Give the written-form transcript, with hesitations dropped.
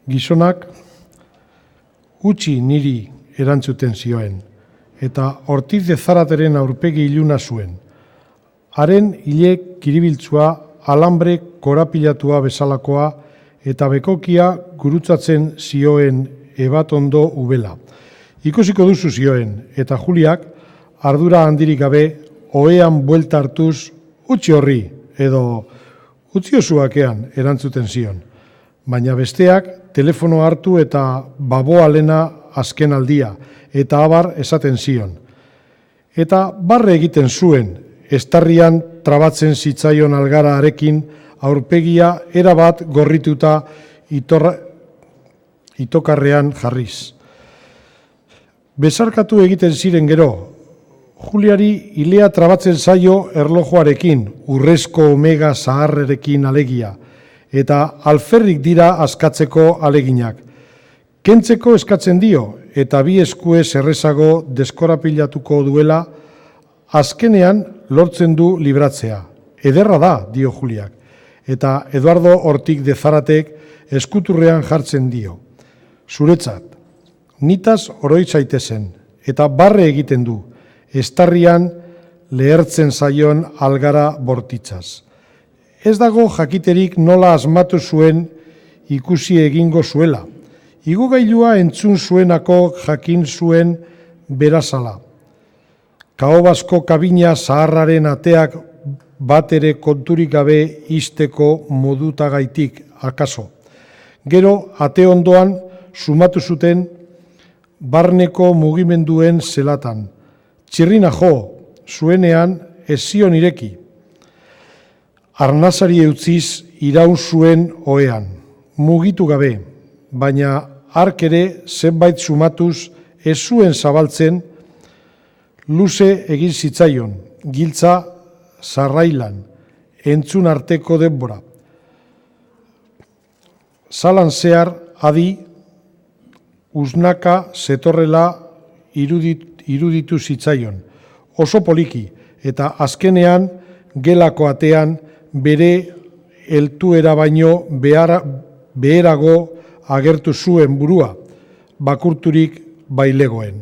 Gizonak utzi niri erantzuten zioen, eta Ortiz de Zarateren aurpegi iluna zuen. Haren ile kiribiltzua, alambre korapilatua bezalakoa, eta bekokia gurutzatzen zioen ebatondo ubela. Ikusiko duzu zioen, eta Juliak, ardura handirik gabe, ohean buelta hartuz, utzi horri, edo utziozuakean erantzuten zion. Baina besteak telefono hartu eta baboalena azken aldia, eta abar esaten zion. Eta barre egiten zuen, estarrian trabatzen zitzaion algararekin aurpegia erabat gorrituta itokarrean jarriz. Besarkatu egiten ziren gero, Juliari ilea trabatzen zaio erlojuarekin, urrezko omega zaharrerekin alegia, eta alferrik dira askatzeko aleginak. Kentzeko eskatzen dio, eta bi eskuez errezago deskorapilatuko duela, azkenean lortzen du libratzea. Ederra da, dio Juliak, eta Eduardo Ortiz de Zaratek eskuturrean jartzen dio. Zuretzat, nitaz oroitz zaitezen, eta barre egiten du, estarrian lehertzen zaion algara bortitzaz. Ez dago jakiterik nola asmatu zuen ikusi egingo zuela. Igogailua entzun zuenako jakin zuen berazala. Kaobasko kabina zaharraren ateak bat ere konturik gabe izteko modutagaitik akaso. Gero ate ondoan sumatu zuten barneko mugimenduen zelatan. Txirrina jo, zuenean ez zion ireki. Arnazari eutziz iraun zuen ohean, mugitu gabe, baina hark ere zenbait sumatuz ez zuen zabaltzen, luze egin zitzaion, giltza zarrailan, entzun arteko denbora. Zalan zehar adi, uznaka zetorrela iruditu zitzaion, oso poliki, eta azkenean gelako atean bere heltuera baino beherago agertu zuen burua, bakurturik bailegoen.